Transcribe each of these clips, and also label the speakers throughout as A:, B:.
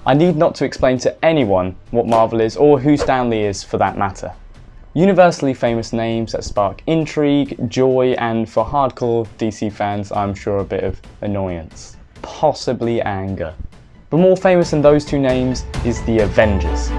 A: I need not to explain to anyone what Marvel is or who Stan Lee is for that matter. Universally famous names that spark intrigue, joy, and for hardcore DC fans, I'm sure a bit of annoyance, possibly anger. But more famous than those two names is the Avengers.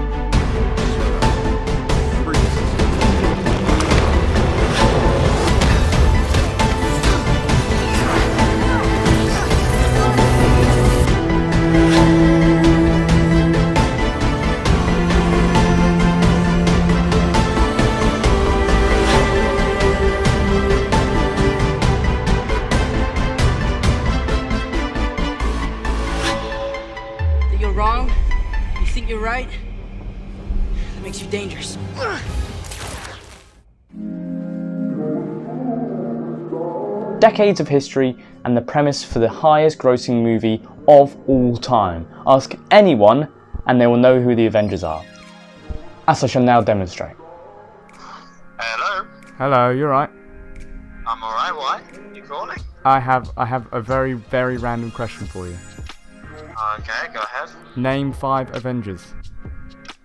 B: You're wrong, you think you're right, that makes you dangerous.
A: Decades of history and the premise for the highest grossing movie of all time. Ask anyone and they will know who the Avengers are. As I shall now demonstrate.
C: Hello?
D: Hello, you're right.
C: I'm alright, why? You calling?
D: I have a very, very random question for you.
C: Okay, go ahead.
D: Name 5 Avengers.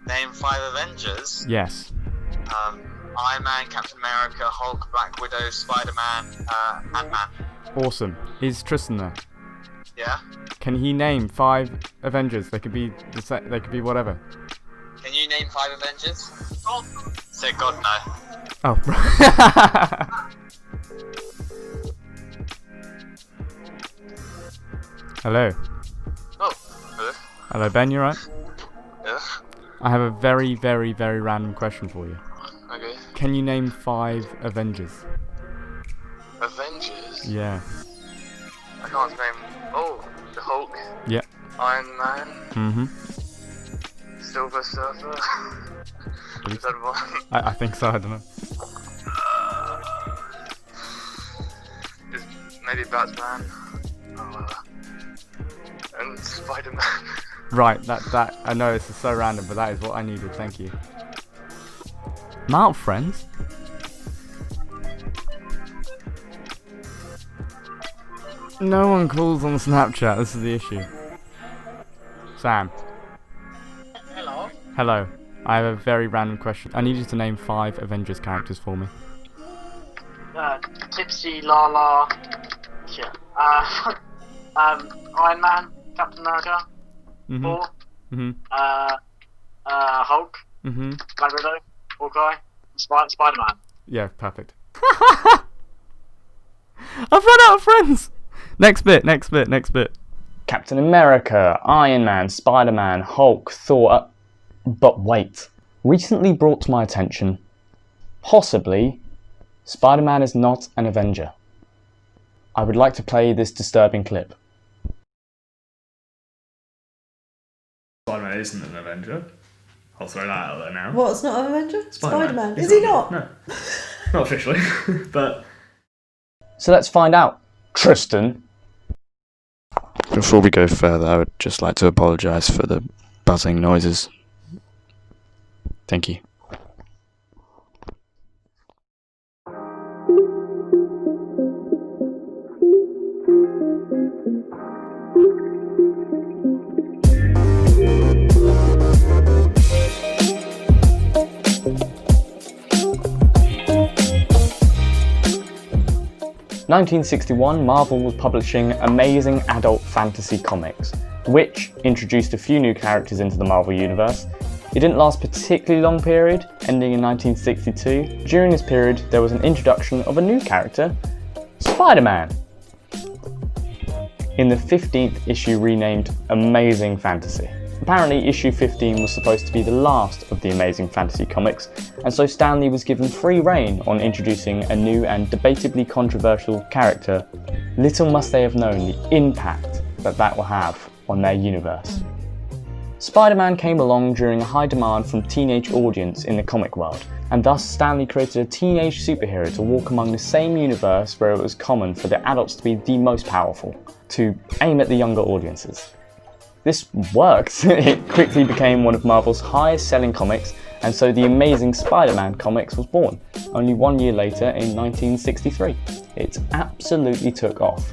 C: Name 5 Avengers.
D: Yes.
C: Iron Man, Captain America, Hulk, Black Widow, Spider-Man, Ant-Man.
D: Awesome. Is Tristan there?
C: Yeah?
D: Can he name 5 Avengers? They could be whatever.
C: Can you name 5 Avengers? God. Say God no.
D: Oh. Hello.
C: Oh, hello.
D: Hello, Ben, you right?
C: Yeah?
D: I have a very, very, very random question for you.
C: Okay.
D: Can you name 5 Avengers?
C: Avengers?
D: Yeah.
C: I can't name... Oh, the Hulk.
D: Yeah.
C: Iron Man.
D: Mm-hmm.
C: Silver Surfer. Is that one?
D: I think so, I don't know.
C: Maybe Batman. And Spider-Man.
D: Right, that I know this is so random, but that is what I needed, thank you. Mount friends? No one calls on Snapchat, this is the issue. Sam.
B: Hello?
D: Hello. I have a very random question. I need you to name 5 Avengers characters for me.
E: Tipsy, Lala, shit. Iron Man, Captain America,
D: Mm-hmm.
E: Thor,
D: Mm-hmm.
E: Hulk,
D: Mm-hmm.
E: Black Widow, Hawkeye, Spider-Man.
D: Yeah, perfect. I've run out of friends! Next bit.
A: Captain America, Iron Man, Spider-Man, Hulk, Thor... But wait. Recently brought to my attention, possibly, Spider-Man is not an Avenger. I would like to play this disturbing clip.
F: Spider-Man isn't an Avenger. I'll throw that out there now.
G: What's not an Avenger? Spider-Man.
F: He's
G: Is he not?
F: No. Not officially, but...
A: So let's find out. Tristan.
H: Before we go further, I would just like to apologise for the buzzing noises. Thank you.
A: In 1961, Marvel was publishing amazing adult fantasy comics, which introduced a few new characters into the Marvel Universe. It didn't last a particularly long period, ending in 1962. During this period, there was an introduction of a new character, Spider-Man, in the 15th issue renamed Amazing Fantasy. Apparently, issue 15 was supposed to be the last of the Amazing Fantasy comics, and so Stan Lee was given free rein on introducing a new and debatably controversial character. Little must they have known the impact that will have on their universe. Spider-Man came along during a high demand from teenage audience in the comic world, and thus Stan Lee created a teenage superhero to walk among the same universe where it was common for the adults to be the most powerful, to aim at the younger audiences. This worked. It quickly became one of Marvel's highest selling comics, and so the Amazing Spider-Man comics was born, only 1 year later in 1963. It absolutely took off.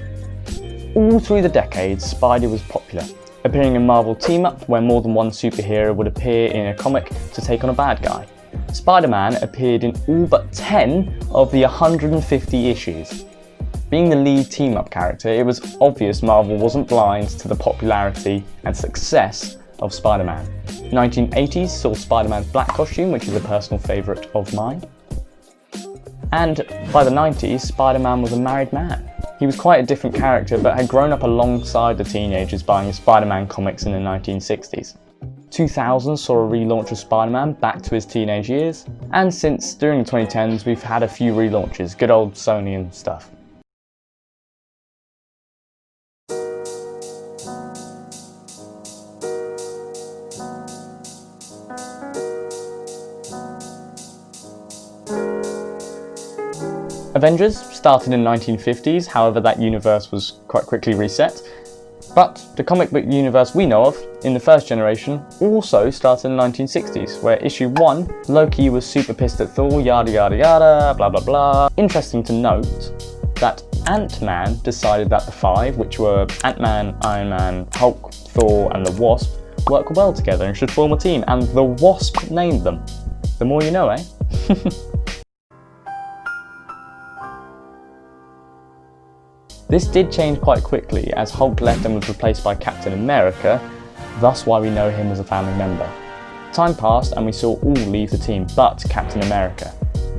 A: All through the decades, Spidey was popular, appearing in Marvel Team Up, where more than one superhero would appear in a comic to take on a bad guy. Spider-Man appeared in all but 10 of the 150 issues. Being the lead team-up character, it was obvious Marvel wasn't blind to the popularity and success of Spider-Man. 1980s saw Spider-Man's black costume, which is a personal favourite of mine. And by the 90s, Spider-Man was a married man. He was quite a different character, but had grown up alongside the teenagers buying Spider-Man comics in the 1960s. 2000 saw a relaunch of Spider-Man back to his teenage years, and since during the 2010s we've had a few relaunches, good old Sony and stuff. Avengers started in the 1950s, however that universe was quite quickly reset. But the comic book universe we know of, in the first generation, also started in the 1960s, where issue 1, Loki was super pissed at Thor, yada yada yada, blah blah blah. Interesting to note that Ant-Man decided that the 5, which were Ant-Man, Iron Man, Hulk, Thor and the Wasp, work well together and should form a team, and the Wasp named them. The more you know, eh? This did change quite quickly as Hulk left and was replaced by Captain America, thus why we know him as a family member. Time passed and we saw all leave the team but Captain America,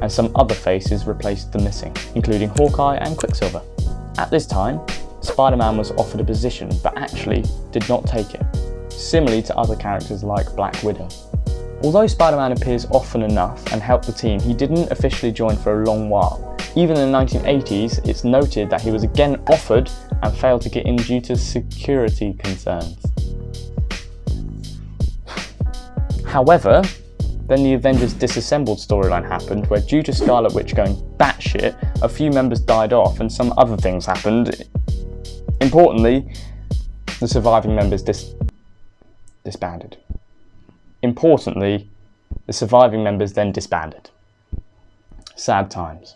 A: and some other faces replaced the missing, including Hawkeye and Quicksilver. At this time, Spider-Man was offered a position but actually did not take it, similarly to other characters like Black Widow. Although Spider-Man appears often enough and helped the team, he didn't officially join for a long while. Even in the 1980s, it's noted that he was again offered and failed to get in due to security concerns. However, then the Avengers Disassembled storyline happened, where due to Scarlet Witch going batshit, a few members died off and some other things happened. Importantly, the surviving members disbanded. Importantly, the surviving members then disbanded. Sad times.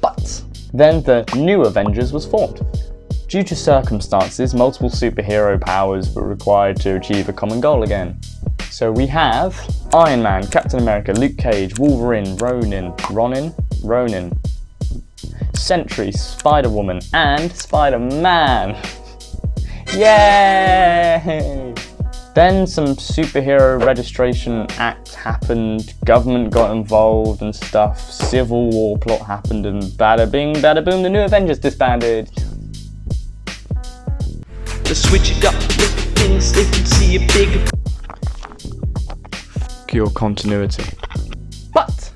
A: But then the new Avengers was formed. Due to circumstances, multiple superhero powers were required to achieve a common goal again. So we have Iron Man, Captain America, Luke Cage, Wolverine, Ronin, Sentry, Spider-Woman, and Spider-Man. Yay! Then some superhero registration act happened, government got involved and stuff, civil war plot happened, and bada bing, bada boom, the new Avengers disbanded.
I: To switch it up with things they can see a bigger
H: Your continuity.
A: But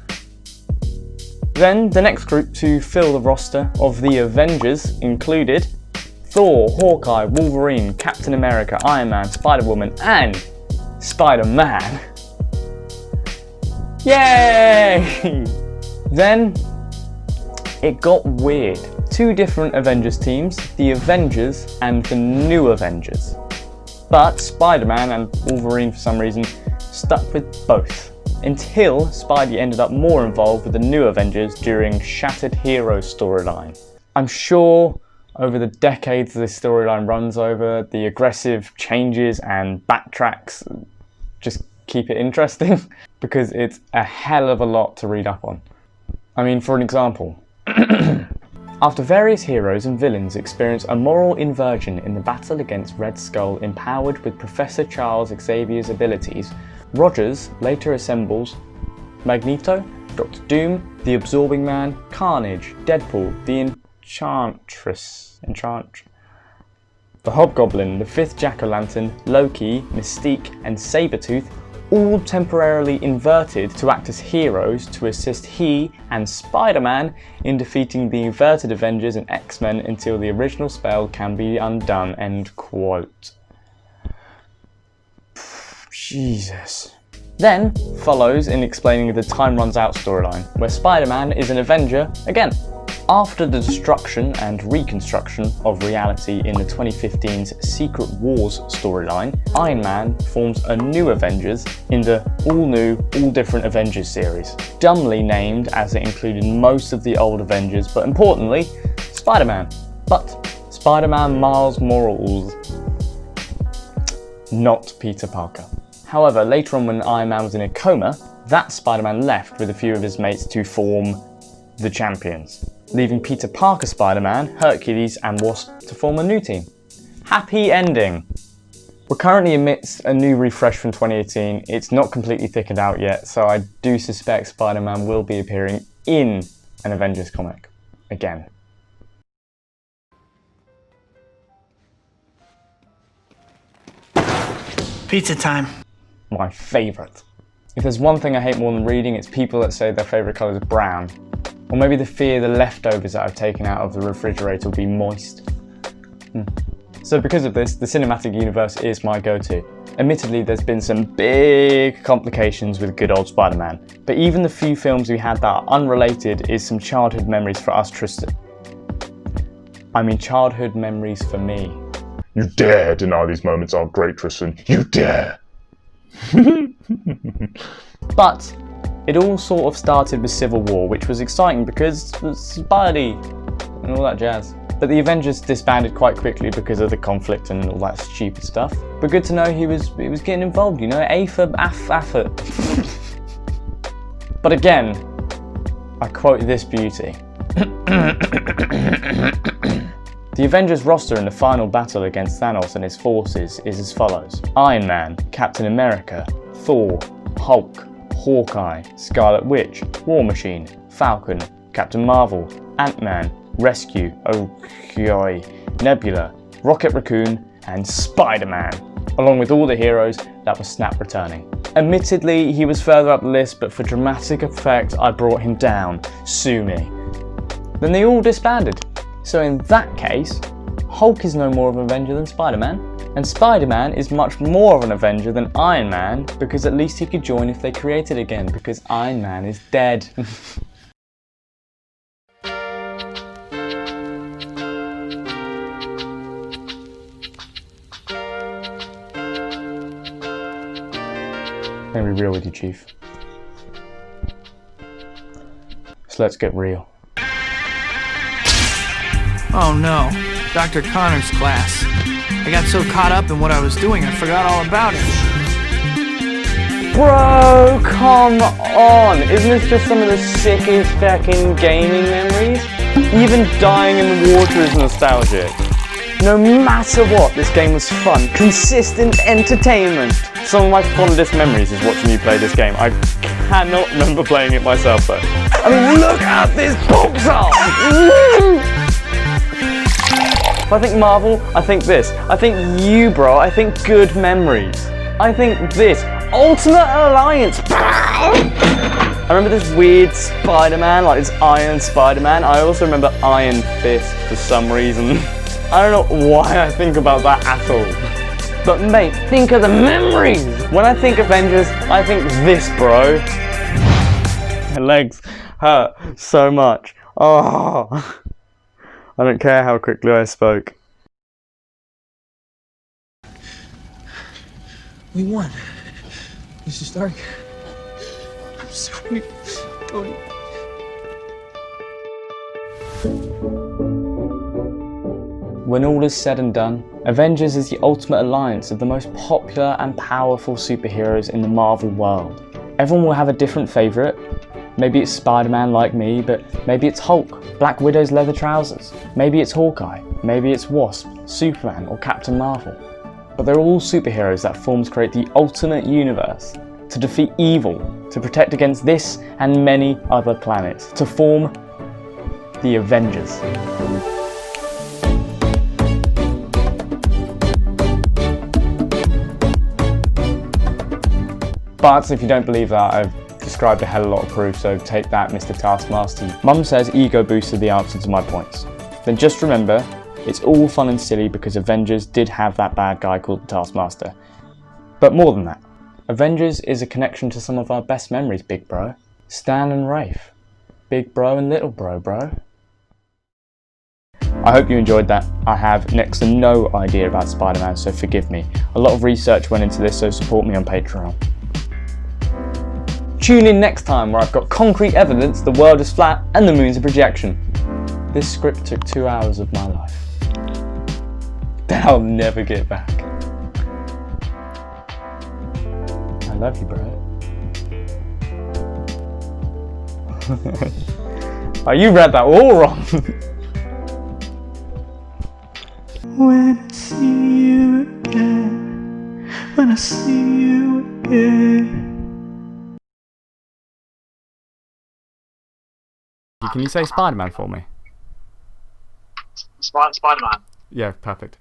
A: then the next group to fill the roster of the Avengers included Thor, Hawkeye, Wolverine, Captain America, Iron Man, Spider-Woman, and Spider-Man. Yay! Then it got weird. Two different Avengers teams, the Avengers and the New Avengers. But Spider-Man and Wolverine for some reason stuck with both, until Spidey ended up more involved with the New Avengers during Shattered Heroes storyline. I'm sure over the decades this storyline runs over, the aggressive changes and backtracks just keep it interesting because it's a hell of a lot to read up on. I mean, for an example, after various heroes and villains experience a moral inversion in the battle against Red Skull empowered with Professor Charles Xavier's abilities, Rogers later assembles Magneto, Dr. Doom, the Absorbing Man, Carnage, Deadpool, the Enchantress, the Hobgoblin, the Fifth Jack-o'-lantern, Loki, Mystique and Sabretooth, all temporarily inverted to act as heroes to assist he and Spider-Man in defeating the inverted Avengers and X-Men until the original spell can be undone, end quote. Jesus. Then follows in explaining the Time Runs Out storyline, where Spider-Man is an Avenger again. After the destruction and reconstruction of reality in the 2015's Secret Wars storyline, Iron Man forms a new Avengers in the all-new, all-different Avengers series, dumbly named as it included most of the old Avengers, but importantly, Spider-Man. But Spider-Man Miles Morales, not Peter Parker. However, later on when Iron Man was in a coma, that Spider-Man left with a few of his mates to form the Champions, leaving Peter Parker Spider-Man, Hercules and Wasp to form a new team. Happy ending! We're currently amidst a new refresh from 2018. It's not completely thickened out yet, so I do suspect Spider-Man will be appearing in an Avengers comic again.
J: Pizza time.
A: My favourite. If there's one thing I hate more than reading, it's people that say their favourite colour is brown. Or maybe the fear the leftovers that I've taken out of the refrigerator will be moist. So because of this, the cinematic universe is my go-to. Admittedly, there's been some big complications with good old Spider-Man, but even the few films we had that are unrelated is some childhood memories for us, Tristan. I mean childhood memories for me.
K: You dare deny these moments aren't great, Tristan. You dare!
A: But it all sort of started with Civil War, which was exciting because Spidey and all that jazz. But the Avengers disbanded quite quickly because of the conflict and all that stupid stuff. But good to know he was getting involved, you know, A for effort. But again, I quote this beauty. The Avengers roster in the final battle against Thanos and his forces is as follows: Iron Man, Captain America, Thor, Hulk, Hawkeye, Scarlet Witch, War Machine, Falcon, Captain Marvel, Ant-Man, Rescue, Nebula, Rocket Raccoon, and Spider-Man, along with all the heroes that were snap returning. Admittedly, he was further up the list, but for dramatic effect, I brought him down. Sue me. Then they all disbanded. So in that case, Hulk is no more of an Avenger than Spider-Man, and Spider-Man is much more of an Avenger than Iron Man, because at least he could join if they created again, because Iron Man is dead. Let me be real with you, Chief. So let's get real.
J: Oh no, Dr. Connor's class. I got so caught up in what I was doing, I forgot all about it.
A: Bro, come on! Isn't this just some of the sickest fucking gaming memories? Even dying in the water is nostalgic. No matter what, this game was fun. Consistent entertainment. Some of my fondest memories is watching you play this game. I cannot remember playing it myself though. I mean, look at this box art! If I think Marvel, I think this. I think you, bro. I think good memories. I think this. Ultimate Alliance. I remember this weird Spider-Man, like this Iron Spider-Man. I also remember Iron Fist for some reason. I don't know why I think about that at all. But mate, think of the memories. When I think Avengers, I think this, bro. My legs hurt so much. Oh. I don't care how quickly I spoke.
J: We won. Mr. Stark. I'm sorry, Tony.
A: When all is said and done, Avengers is the ultimate alliance of the most popular and powerful superheroes in the Marvel world. Everyone will have a different favourite. Maybe it's Spider-Man like me, but maybe it's Hulk, Black Widow's leather trousers. Maybe it's Hawkeye, maybe it's Wasp, Superman or Captain Marvel. But they're all superheroes that form to create the ultimate universe, to defeat evil, to protect against this and many other planets, to form the Avengers. But if you don't believe that, I've described a hell of a lot of proof, so take that, Mr. Taskmaster. Mum says ego boost are the answer to my points. Then just remember, it's all fun and silly because Avengers did have that bad guy called the Taskmaster. But more than that, Avengers is a connection to some of our best memories, big bro. Stan and Rafe. Big bro and little bro, bro. I hope you enjoyed that. I have next to no idea about Spider-Man, so forgive me. A lot of research went into this, so support me on Patreon. Tune in next time where I've got concrete evidence the world is flat and the moon's a projection. This script took 2 hours of my life that I'll never get back. I love you, bro. Oh, you read that all wrong.
I: When I see you again, when I see you again.
D: Can you say Spider-Man for me?
E: Spider-Man.
D: Yeah, perfect.